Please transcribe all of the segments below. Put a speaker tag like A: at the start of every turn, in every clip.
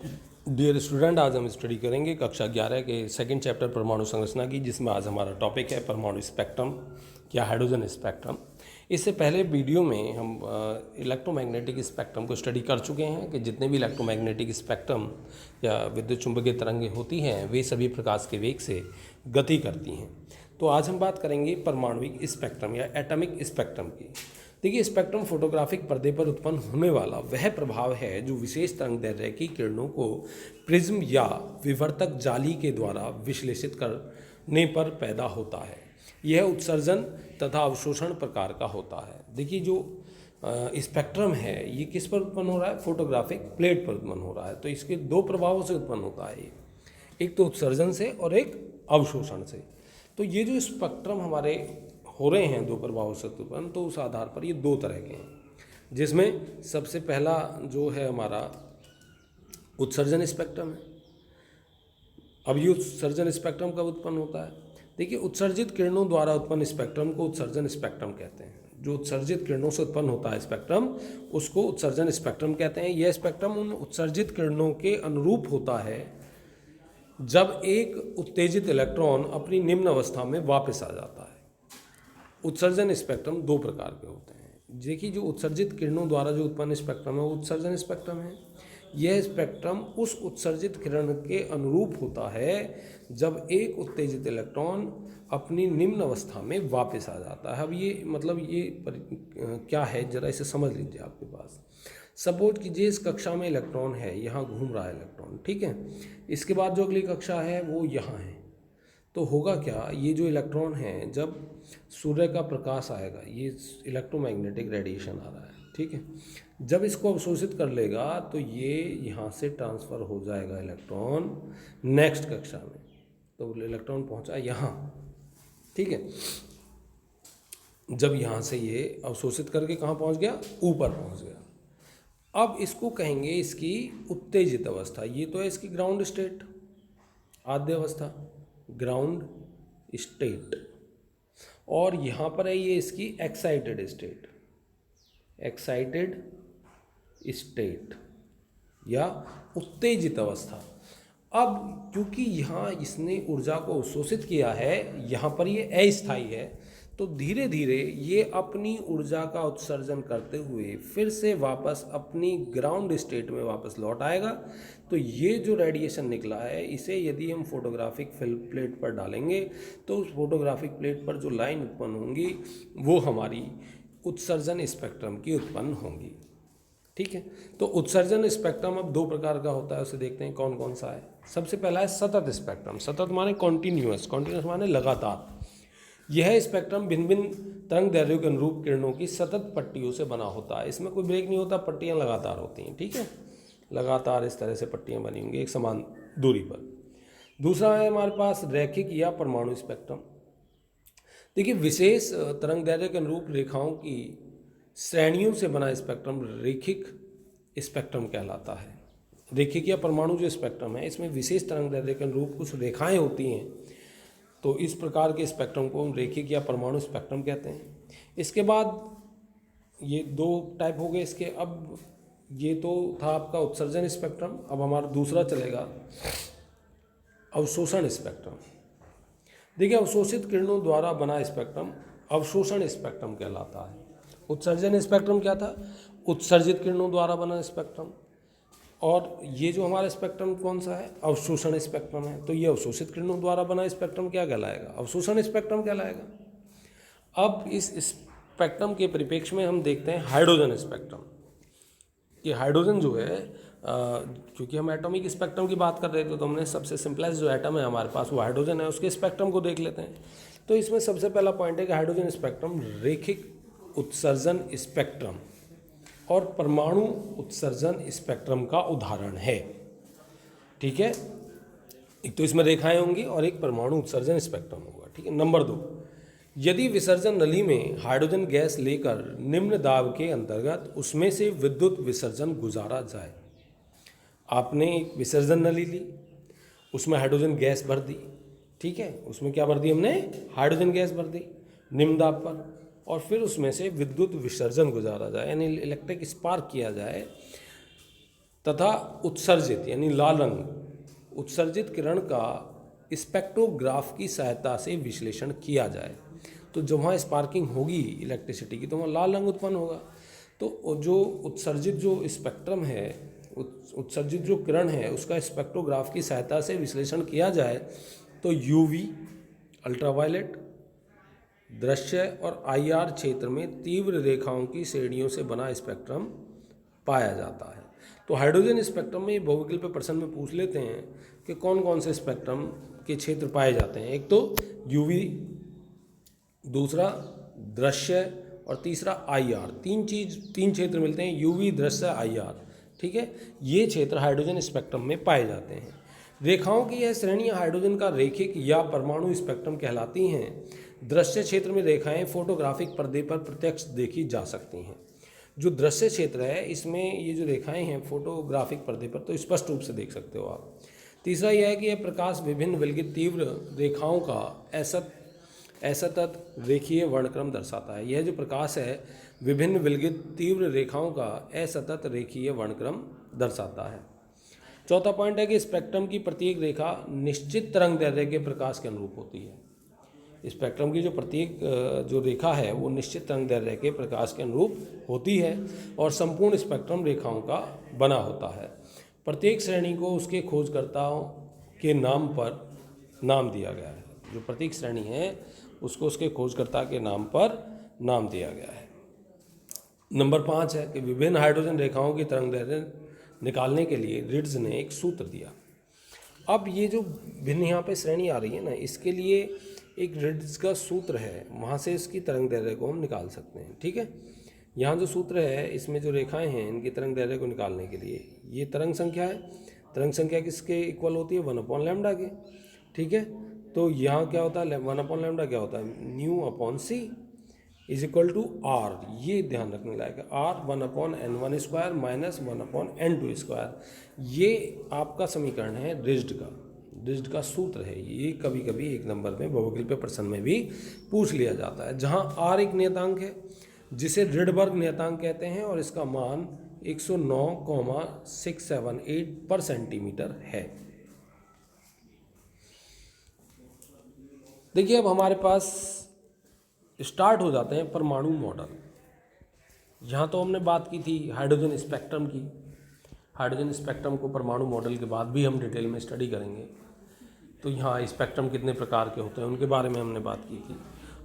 A: Dear student, आज हम study करेंगे कक्षा 11 के सेकंड चैप्टर परमाणु संरचना की, जिसमें आज हमारा टॉपिक है परमाणु स्पेक्ट्रम या हाइड्रोजन स्पेक्ट्रम। इससे पहले वीडियो में हम इलेक्ट्रोमैग्नेटिक स्पेक्ट्रम को स्टडी कर चुके हैं कि जितने भी इलेक्ट्रोमैग्नेटिक स्पेक्ट्रम या विद्युत चुंबकीय तरंगें होती हैं वे सभी प्रकाश के वेग से गति करती हैं। तो आज हम बात करेंगे परमाणुविक स्पेक्ट्रम या एटॉमिक स्पेक्ट्रम की। देखिए, स्पेक्ट्रम फोटोग्राफिक पर्दे पर उत्पन्न होने वाला वह प्रभाव है जो विशेष तरंगदैर्घ्य की किरणों को प्रिज्म या विवर्तक जाली के द्वारा विश्लेषित करने पर पैदा होता है। यह उत्सर्जन तथा अवशोषण प्रकार का होता है। देखिए, जो स्पेक्ट्रम है ये किस पर उत्पन्न हो रहा है? फोटोग्राफिक प्लेट पर उत्पन्न हो रहा है। तो इसके दो प्रभावों से उत्पन्न होता है, एक तो उत्सर्जन से और एक अवशोषण से। तो ये जो स्पेक्ट्रम हमारे हो रहे हैं दो प्रभावों से उत्पन्न, तो उस आधार पर ये दो तरह के हैं, जिसमें सबसे पहला जो है हमारा उत्सर्जन स्पेक्ट्रम है। अब ये उत्सर्जन स्पेक्ट्रम कब उत्पन्न होता है? देखिए, उत्सर्जित किरणों द्वारा उत्पन्न स्पेक्ट्रम को उत्सर्जन स्पेक्ट्रम कहते हैं। जो उत्सर्जित किरणों से उत्पन्न होता है स्पेक्ट्रम, उसको उत्सर्जन स्पेक्ट्रम कहते हैं। यह स्पेक्ट्रम उन उत्सर्जित किरणों के अनुरूप होता है जब एक उत्तेजित इलेक्ट्रॉन अपनी निम्न अवस्था में वापस आ जाता है। उत्सर्जन स्पेक्ट्रम दो प्रकार के होते हैं। देखिए, जो उत्सर्जित किरणों द्वारा जो उत्पन्न स्पेक्ट्रम है वो उत्सर्जन स्पेक्ट्रम है। यह स्पेक्ट्रम उस उत्सर्जित किरण के अनुरूप होता है जब एक उत्तेजित इलेक्ट्रॉन अपनी निम्न अवस्था में वापस आ जाता है। अब ये मतलब क्या है, जरा इसे समझ लीजिए। आपके पास सपोज कीजिए इस कक्षा में इलेक्ट्रॉन है, यहाँ घूम रहा है इलेक्ट्रॉन, ठीक है। इसके बाद जो अगली कक्षा है वो यहाँ है। तो होगा क्या, ये जो इलेक्ट्रॉन है जब सूर्य का प्रकाश आएगा, ये इलेक्ट्रोमैग्नेटिक रेडिएशन आ रहा है, ठीक है, जब इसको अवशोषित कर लेगा तो ये यहाँ से ट्रांसफ़र हो जाएगा इलेक्ट्रॉन नेक्स्ट कक्षा में। तो इलेक्ट्रॉन पहुँचा यहाँ, ठीक है। जब यहाँ से ये अवशोषित करके कहाँ पहुँच गया? ऊपर पहुँच गया। अब इसको कहेंगे इसकी उत्तेजित अवस्था। ये तो है इसकी ग्राउंड स्टेट, आद्य अवस्था, ग्राउंड स्टेट। और यहाँ पर है ये इसकी एक्साइटेड स्टेट, एक्साइटेड स्टेट या उत्तेजित अवस्था। अब क्योंकि यहाँ इसने ऊर्जा को अवशोषित किया है, यहाँ पर ये अस्थायी है, तो धीरे धीरे ये अपनी ऊर्जा का उत्सर्जन करते हुए फिर से वापस अपनी ग्राउंड स्टेट में वापस लौट आएगा। तो ये जो रेडिएशन निकला है, इसे यदि हम फोटोग्राफिक फिल्म प्लेट पर डालेंगे तो उस फोटोग्राफिक प्लेट पर जो लाइन उत्पन्न होंगी वो हमारी उत्सर्जन स्पेक्ट्रम की उत्पन्न होंगी, ठीक है। तो उत्सर्जन स्पेक्ट्रम अब दो प्रकार का होता है, उसे देखते हैं कौन कौन सा है। सबसे पहला है सतत स्पेक्ट्रम। सतत माने कॉन्टीन्यूअस, कॉन्टीन्यूअस माने लगातार। यह स्पेक्ट्रम भिन्न भिन्न तरंग दैर्घ्यों के अनुरूप किरणों की सतत पट्टियों से बना होता है। इसमें कोई ब्रेक नहीं होता, पट्टियाँ लगातार होती हैं, ठीक है। लगातार इस तरह से पट्टियाँ बनी होंगी एक समान दूरी पर। दूसरा है हमारे पास रैखिक या परमाणु स्पेक्ट्रम। देखिए, विशेष तरंग दैर्घ्य के अनुरूप रेखाओं की श्रेणियों से बना स्पेक्ट्रम रैखिक स्पेक्ट्रम कहलाता है। रैखिक या परमाणु जो स्पेक्ट्रम है, इसमें विशेष तरंग दैर्घ्य के अनुरूप कुछ रेखाएं होती हैं, तो इस प्रकार के स्पेक्ट्रम को हम रैखिक या परमाणु स्पेक्ट्रम कहते हैं। इसके बाद ये दो टाइप हो गए इसके। अब ये तो था आपका उत्सर्जन स्पेक्ट्रम। अब हमारा दूसरा चलेगा अवशोषण स्पेक्ट्रम। देखिए, अवशोषित किरणों द्वारा बना स्पेक्ट्रम अवशोषण स्पेक्ट्रम कहलाता है। उत्सर्जन स्पेक्ट्रम क्या था? उत्सर्जित किरणों द्वारा बना स्पेक्ट्रम। और ये जो हमारा स्पेक्ट्रम कौन सा है? अवशोषण स्पेक्ट्रम है। तो ये अवशोषित किरणों द्वारा बना स्पेक्ट्रम क्या कहलाएगा? अवशोषण स्पेक्ट्रम कहलाएगा। अब इस स्पेक्ट्रम के परिप्रेक्ष्य में हम देखते हैं हाइड्रोजन स्पेक्ट्रम। कि हाइड्रोजन जो है, क्योंकि हम एटॉमिक स्पेक्ट्रम की बात कर रहे थे, तो हमने सबसे सिंपलेस्ट जो एटम है हमारे पास वो हाइड्रोजन है, उसके स्पेक्ट्रम को देख लेते हैं। तो इसमें सबसे पहला पॉइंट है कि हाइड्रोजन स्पेक्ट्रम रैखिक उत्सर्जन स्पेक्ट्रम और परमाणु उत्सर्जन स्पेक्ट्रम का उदाहरण है, ठीक है। एक तो इसमें रेखाएं होंगी और एक परमाणु उत्सर्जन स्पेक्ट्रम होगा, ठीक है। नंबर 2, यदि विसर्जन नली में हाइड्रोजन गैस लेकर निम्न दाब के अंतर्गत उसमें से विद्युत विसर्जन गुजारा जाए। आपने एक विसर्जन नली ली, उसमें हाइड्रोजन गैस भर दी, ठीक है। उसमें क्या भर दी हमने? हाइड्रोजन गैस भर दी निम्न दाब पर, और फिर उसमें से विद्युत विसर्जन गुजारा जाए, यानी इलेक्ट्रिक स्पार्क किया जाए। तथा उत्सर्जित यानी लाल रंग उत्सर्जित किरण का स्पेक्ट्रोग्राफ की सहायता से विश्लेषण किया जाए। तो जब वहाँ स्पार्किंग होगी इलेक्ट्रिसिटी की तो वहाँ लाल रंग उत्पन्न होगा। तो जो उत्सर्जित जो स्पेक्ट्रम है, उत्सर्जित जो किरण है उसका स्पेक्ट्रोग्राफ की सहायता से विश्लेषण किया जाए तो यूवी, अल्ट्रावायलेट, दृश्य और आईआर क्षेत्र में तीव्र रेखाओं की श्रेणियों से बना स्पेक्ट्रम पाया जाता है। तो हाइड्रोजन स्पेक्ट्रम में बहुविकल्प प्रश्न में पूछ लेते हैं कि कौन कौन से स्पेक्ट्रम के क्षेत्र पाए जाते हैं। एक तो यूवी, दूसरा दृश्य और तीसरा आईआर। तीन क्षेत्र मिलते हैं, यूवी, दृश्य, आईआर। ठीक है, ये क्षेत्र हाइड्रोजन स्पेक्ट्रम में पाए जाते हैं। रेखाओं की यह श्रेणियाँ हाइड्रोजन का रेखिक या परमाणु स्पेक्ट्रम कहलाती हैं। दृश्य क्षेत्र में रेखाएं फोटोग्राफिक पर्दे पर प्रत्यक्ष देखी जा सकती हैं। जो दृश्य क्षेत्र है इसमें ये जो रेखाएं हैं फोटोग्राफिक पर्दे पर तो स्पष्ट रूप से देख सकते हो आप। तीसरा यह है कि यह प्रकाश विभिन्न विलगित तीव्र रेखाओं का असतत रेखीय वर्णक्रम दर्शाता है। यह जो प्रकाश है विभिन्न विलगित तीव्र रेखाओं का असतत रेखीय वर्णक्रम दर्शाता है। चौथा पॉइंट है कि स्पेक्ट्रम की प्रत्येक रेखा निश्चित तरंगदैर्घ्य के प्रकाश के अनुरूप होती है। स्पेक्ट्रम की जो प्रत्येक जो रेखा है वो निश्चित तरंगदैर्घ्य के प्रकाश के अनुरूप होती है और संपूर्ण स्पेक्ट्रम रेखाओं का बना होता है। प्रत्येक श्रेणी को उसके खोजकर्ताओं के नाम पर नाम दिया गया है। जो प्रत्येक श्रेणी है उसको उसके खोजकर्ता के नाम पर नाम दिया गया है। नंबर 5 है कि विभिन्न हाइड्रोजन रेखाओं की तरंगदैर्घ्य निकालने के लिए रिट्ज ने एक सूत्र दिया। अब ये जो भिन्न यहाँ पे श्रेणी आ रही है ना, इसके लिए एक रिट्ज का सूत्र है, वहाँ से इसकी तरंगदैर्घ्य को हम निकाल सकते हैं। ठीक है, यहाँ जो सूत्र है इसमें जो रेखाएं हैं इनकी तरंगदैर्घ्य को निकालने के लिए ये तरंग संख्या है। तरंग संख्या किसके इक्वल होती है? 1/λ के। ठीक है, तो यहाँ क्या होता है 1/λ क्या होता है? μ/c is equal to are. ये ध्यान रखने लायक है, आर 1/n1² माइनस 1/n2²। ये आपका समीकरण है रिज्ड का सूत्र है। ये कभी कभी एक नंबर में बहुविकल्पीय प्रश्न में भी पूछ लिया जाता है, जहाँ आर एक नियतांक है जिसे रिडबर्ग नियतांक कहते हैं और इसका मान 109,678 पर सेंटीमीटर है। देखिए अब हमारे पास स्टार्ट हो जाते हैं परमाणु मॉडल। यहाँ तो हमने बात की थी हाइड्रोजन स्पेक्ट्रम की। हाइड्रोजन स्पेक्ट्रम को परमाणु मॉडल के बाद भी हम डिटेल में स्टडी करेंगे। तो यहाँ स्पेक्ट्रम कितने प्रकार के होते हैं उनके बारे में हमने बात की थी।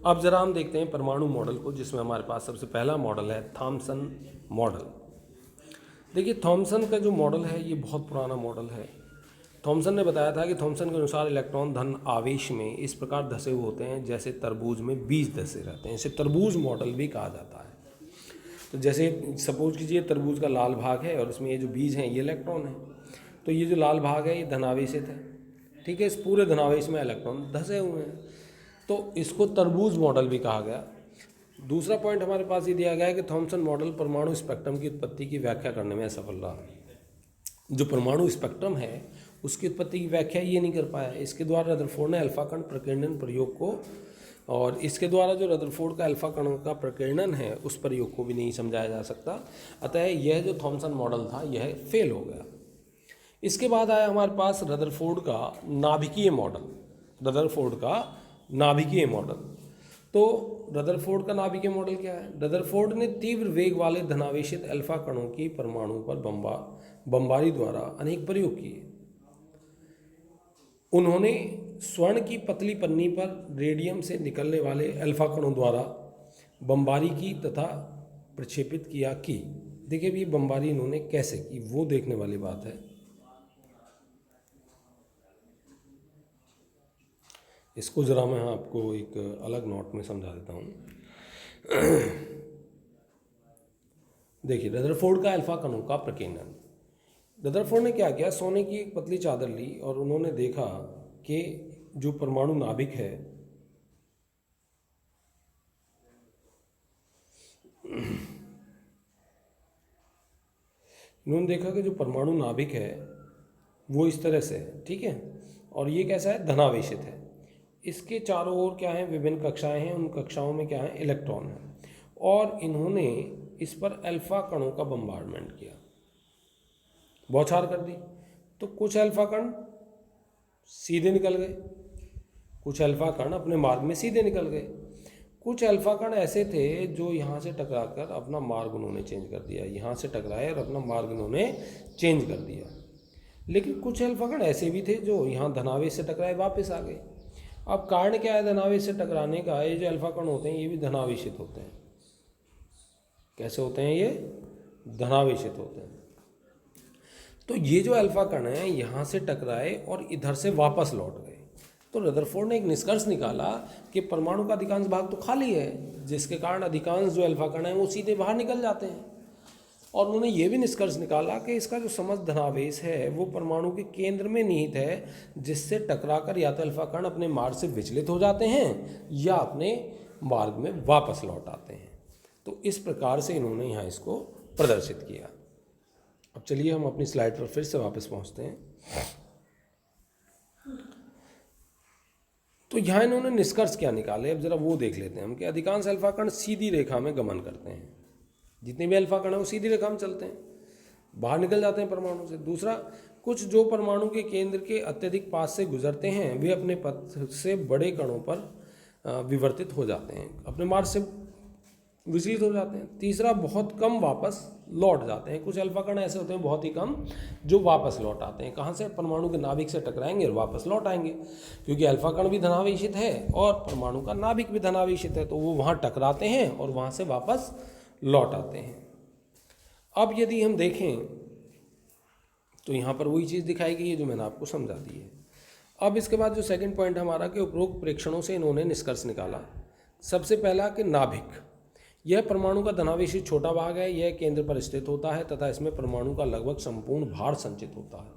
A: अब ज़रा हम देखते हैं परमाणु मॉडल को, जिसमें हमारे पास सबसे पहला मॉडल है थॉम्सन मॉडल। देखिए थॉम्सन का जो मॉडल है ये बहुत पुराना मॉडल है। थॉम्सन ने बताया था कि थॉम्सन के अनुसार इलेक्ट्रॉन धन आवेश में इस प्रकार धसे हुए होते हैं जैसे तरबूज में बीज धसे रहते हैं। इसे तरबूज मॉडल भी कहा जाता है। तो जैसे सपोज कीजिए तरबूज का लाल भाग है और इसमें ये जो बीज हैं ये इलेक्ट्रॉन है, तो ये जो लाल भाग है ये धनावेशित है। ठीक है, इस पूरे धनावेश में इलेक्ट्रॉन धसे हुए हैं, तो इसको तरबूज मॉडल भी कहा गया। दूसरा पॉइंट हमारे पास ये दिया गया है कि थॉम्सन मॉडल परमाणु स्पेक्ट्रम की उत्पत्ति की व्याख्या करने में असफल रहा। जो परमाणु स्पेक्ट्रम है उसकी उत्पत्ति की व्याख्या ये नहीं कर पाया। इसके द्वारा रदरफोर्ड ने अल्फा कण प्रकीर्णन प्रयोग को, और इसके द्वारा जो रदरफोर्ड का अल्फा कणों का प्रकीर्णन है उस प्रयोग को भी नहीं समझाया जा सकता। अतः यह जो थॉम्सन मॉडल था यह फेल हो गया। इसके बाद आया हमारे पास रदरफोर्ड का नाभिकीय मॉडल। रदरफोर्ड का नाभिकीय मॉडल, तो रदरफोर्ड का नाभिकीय मॉडल क्या है? रदरफोर्ड ने तीव्र वेग वाले धनावेशित अल्फा कणों की परमाणु पर बमबारी द्वारा अनेक प्रयोग किए। उन्होंने स्वर्ण की पतली पन्नी पर रेडियम से निकलने वाले अल्फा कणों द्वारा बमबारी की तथा प्रक्षेपित किया की। देखिए भी बमबारी इन्होंने कैसे की वो देखने वाली बात है। इसको ज़रा मैं आपको एक अलग नोट में समझा देता हूँ। देखिए रदरफोर्ड का अल्फा कणों का प्रकीर्णन। रदरफोर्ड ने क्या किया, सोने की एक पतली चादर ली और उन्होंने देखा कि जो परमाणु नाभिक है इन्होंने देखा कि जो परमाणु नाभिक है वो इस तरह से है। ठीक है, और ये कैसा है? धनावेशित है। इसके चारों ओर क्या है? विभिन्न कक्षाएं हैं, उन कक्षाओं में क्या है? इलेक्ट्रॉन है। और इन्होंने इस पर अल्फा कणों का बम्बार्डमेंट किया। बौछार कर दी। तो कुछ अल्फा कण सीधे निकल गए, कुछ अल्फा कण अपने मार्ग में सीधे निकल गए। कुछ अल्फा कण ऐसे थे जो यहाँ से टकराकर अपना मार्ग उन्होंने चेंज कर दिया, यहाँ से टकराए और अपना मार्ग उन्होंने चेंज कर दिया। लेकिन कुछ अल्फा कण ऐसे भी थे जो यहाँ धनावेश से टकराए वापस आ गए। अब कारण क्या है धनावेश से टकराने का? ये जो अल्फा कण होते हैं ये भी धनावेशित होते हैं। कैसे होते हैं? ये धनावेशित होते हैं। तो ये जो अल्फा कण है यहाँ से टकराए और इधर से वापस लौट गए। तो रदरफोर्ड ने एक निष्कर्ष निकाला कि परमाणु का अधिकांश भाग तो खाली है, जिसके कारण अधिकांश जो अल्फा कण हैं वो सीधे बाहर निकल जाते हैं। और उन्होंने ये भी निष्कर्ष निकाला कि इसका जो समस्त धनावेश है वो परमाणु के केंद्र में निहित है, जिससे टकराकर या तो अल्फा कण अपने मार्ग से विचलित हो जाते हैं या अपने मार्ग में वापस लौट आते हैं। तो इस प्रकार से इन्होंने यहाँ इसको प्रदर्शित किया। अब चलिए हम अपनी स्लाइड पर फिर से वापस पहुँचते हैं। तो यहाँ इन्होंने निष्कर्ष क्या निकाले, अब जरा वो देख लेते हैं हम कि अधिकांश अल्फा कण सीधी रेखा में गमन करते हैं। जितने भी अल्फा कण हैं वो सीधी रेखा में चलते हैं, बाहर निकल जाते हैं परमाणु से। दूसरा, कुछ जो परमाणु के केंद्र के अत्यधिक पास से गुजरते हैं वे अपने पथ से बड़े कणों पर विवर्तित हो जाते हैं, अपने मार्ग से विचलित हो जाते हैं। तीसरा, बहुत कम वापस लौट जाते हैं। कुछ अल्फा कण ऐसे होते हैं बहुत ही कम जो वापस लौट आते हैं। कहाँ से? परमाणु के नाभिक से टकराएंगे और वापस लौट आएंगे, क्योंकि अल्फा कण भी धनावेशित है और परमाणु का नाभिक भी धनावेशित है, तो वो वहाँ टकराते हैं और वहाँ से वापस लौट आते हैं। अब यदि हम देखें तो यहाँ पर वही चीज़ दिखाई गई है जो मैंने आपको समझा दी है। अब इसके बाद जो सेकंड पॉइंट हमारा कि उपरोक्त प्रेक्षणों से इन्होंने निष्कर्ष निकाला। सबसे पहला कि नाभिक, यह परमाणु का धनावेशी छोटा भाग है, यह केंद्र पर स्थित होता है तथा इसमें परमाणु का लगभग संपूर्ण भार संचित होता है।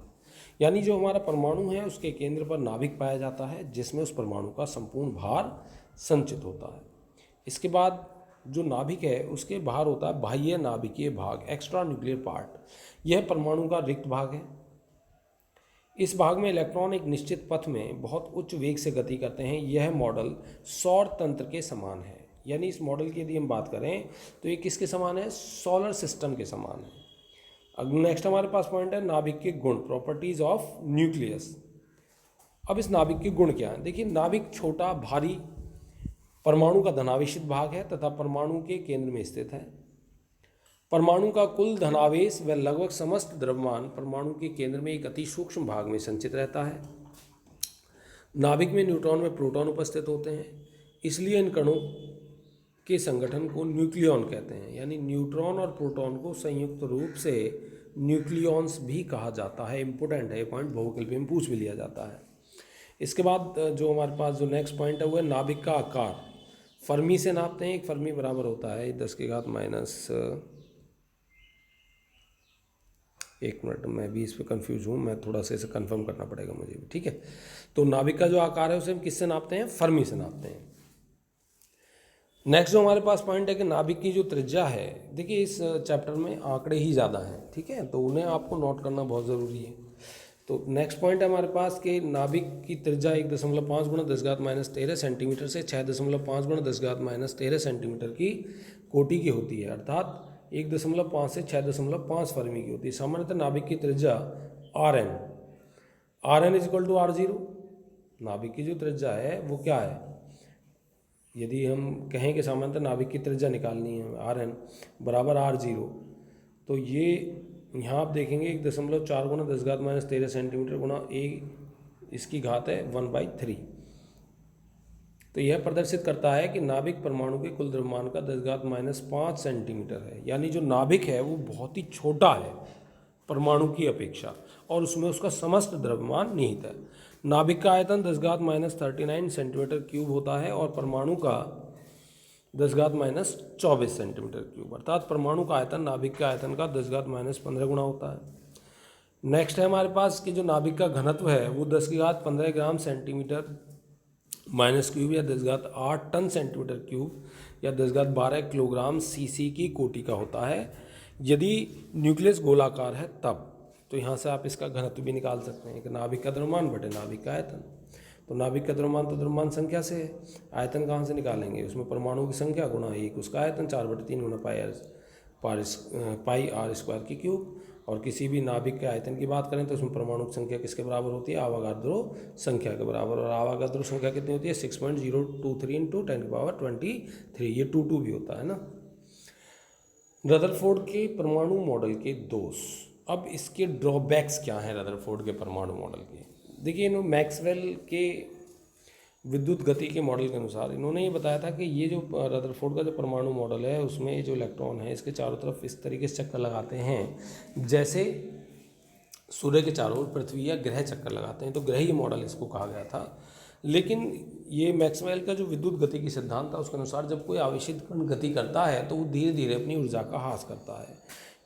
A: यानी जो हमारा परमाणु है उसके केंद्र पर नाभिक पाया जाता है जिसमें उस परमाणु का संपूर्ण भार संचित होता है। इसके बाद जो नाभिक है उसके बाहर होता है बाह्य नाभिकीय भाग, एक्स्ट्रा न्यूक्लियर पार्ट। यह परमाणु का रिक्त भाग है। इस भाग में इलेक्ट्रॉन एक निश्चित पथ में बहुत उच्च वेग से गति करते हैं। यह मॉडल सौर तंत्र के समान है। यानी इस मॉडल की यदि हम बात करें तो ये किसके समान है? सोलर सिस्टम के समान है। अब नेक्स्ट हमारे पास पॉइंट है नाभिक के गुण, प्रॉपर्टीज ऑफ न्यूक्लियस। अब इस नाभिक के गुण क्या है? देखिए, नाभिक छोटा, भारी, परमाणु का धनावेशित भाग है तथा परमाणु के केंद्र में स्थित है। परमाणु का कुल धनावेश व लगभग समस्त द्रव्यमान परमाणु के केंद्र में एक अति सूक्ष्म भाग में संचित रहता है। नाभिक में न्यूट्रॉन व प्रोटॉन उपस्थित होते हैं, इसलिए इन कणों के संगठन को न्यूक्लियॉन कहते हैं। यानी न्यूट्रॉन और प्रोटॉन को संयुक्त रूप से न्यूक्लियॉन्स भी कहा जाता है। इंपॉर्टेंट है ये पॉइंट, बहुविकल्पी में पूछ भी लिया जाता है। इसके बाद जो हमारे पास जो नेक्स्ट पॉइंट है वो है नाभिक का आकार। फर्मी से नापते हैं। एक फर्मी बराबर होता है 10⁻⁻, एक मिनट, मैं भी इस पर कन्फ्यूज हूँ, मैं थोड़ा सा इसे कंफर्म करना पड़ेगा मुझे भी, ठीक है। तो नाभिक का जो आकार है उसे हम किससे नापते हैं? फर्मी से नापते हैं। नेक्स्ट जो हमारे पास पॉइंट है कि नाभिक की जो त्रिज्या है, देखिए इस चैप्टर में आंकड़े ही ज़्यादा हैं, ठीक है, तो उन्हें आपको नोट करना बहुत ज़रूरी है। तो नेक्स्ट पॉइंट है हमारे पास कि नाभिक की त्रिज्या 1.5 गुणा 10⁻13 सेंटीमीटर से 6.5 गुणा 10⁻13 सेंटीमीटर की कोटि की होती है, अर्थात 1.5 से 6.5 फर्मी की होती है। सामान्यतः नाभिक की त्रिज्या Rn इज R0। नाभिक की जो त्रिज्या है वो क्या है? यदि हम कहें कि सामान्यतः नाभिक की त्रिज्या निकालनी है Rn बराबर R0, तो ये यहाँ आप देखेंगे 1.4 गुणा 10⁻13 सेंटीमीटर गुणा इसकी घात है 1/3। तो यह प्रदर्शित करता है कि नाभिक परमाणु के कुल द्रव्यमान का 10⁻5 सेंटीमीटर है। यानी जो नाभिक है वो बहुत ही छोटा है परमाणु की अपेक्षा और उसमें उसका समस्त द्रव्यमान निहित है। नाभिक का आयतन 10⁻39 सेंटीमीटर क्यूब होता है और परमाणु का 10⁻24 सेंटीमीटर क्यूब, अर्थात परमाणु का आयतन नाभिक के आयतन का 10⁻15 गुना होता है। नेक्स्ट है हमारे पास कि जो नाभिक का घनत्व है वो 10⁻15 ग्राम सेंटीमीटर माइनस क्यूब या 10⁸ टन सेंटीमीटर क्यूब या 10⁻12 किलोग्राम सीसी की कोटि का होता है। यदि न्यूक्लियस गोलाकार है तब तो यहाँ से आप इसका घनत्व भी निकाल सकते हैं कि नाभिक का द्रव्यमान बटे नाभिक का आयतन। तो नाभिक का द्रव्यमान तो द्रव्यमान संख्या से है, आयतन कहाँ से निकालेंगे? उसमें परमाणु की संख्या गुणा 1 उसका आयतन 4/3 गुणा पाई r² की क्यूब और किसी भी नाभिक के आयतन की बात करें तो उसमें परमाणु की संख्या किसके बराबर होती है, आवागाद्रो संख्या के बराबर। और आवागाद्रो संख्या कितनी होती है, 6.023 इंटू 10⁻23। ये 2 भी होता है ना। रदरफोर्ड के परमाणु मॉडल के दोष। अब इसके ड्रॉबैक्स क्या हैं रदरफोर्ड के परमाणु मॉडल के। देखिए मैक्सवेल के विद्युत गति के मॉडल के अनुसार इन्होंने ये बताया था कि ये जो रदरफोर्ड का जो परमाणु मॉडल है उसमें ये जो इलेक्ट्रॉन है इसके चारों तरफ इस तरीके से चक्कर लगाते हैं जैसे सूर्य के चारों ओर पृथ्वी या ग्रह चक्कर लगाते हैं, तो ग्रहीय मॉडल इसको कहा गया था। लेकिन ये मैक्सवेल का जो विद्युत गति की सिद्धांत था उसके अनुसार जब कोई आवेशित कण गति करता है तो वो धीरे धीरे अपनी ऊर्जा का ह्रास करता है।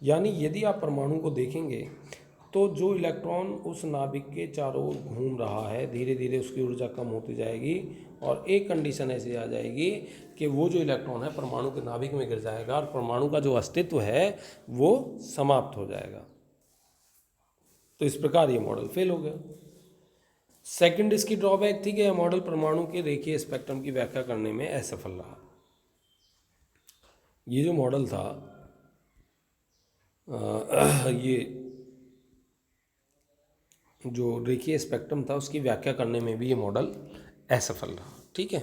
A: यानी यदि आप परमाणु को देखेंगे तो जो इलेक्ट्रॉन उस नाभिक के चारों ओर घूम रहा है धीरे धीरे उसकी ऊर्जा कम होती जाएगी और एक कंडीशन ऐसी आ जाएगी कि वो जो इलेक्ट्रॉन है परमाणु के नाभिक में गिर जाएगा और परमाणु का जो अस्तित्व है वो समाप्त हो जाएगा। तो इस प्रकार ये मॉडल फेल हो गया। सेकंड इसकी ड्रॉबैक थी कि यह मॉडल परमाणु के रेखीय स्पेक्ट्रम की व्याख्या करने में असफल रहा। ये जो मॉडल था ये जो रेखीय स्पेक्ट्रम था उसकी व्याख्या करने में भी ये मॉडल असफल रहा। ठीक है,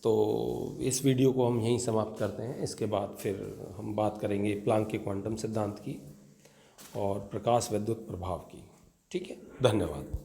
A: तो इस वीडियो को हम यहीं समाप्त करते हैं। इसके बाद फिर हम बात करेंगे प्लांक के क्वांटम सिद्धांत की और प्रकाश विद्युत प्रभाव की। ठीक है, धन्यवाद।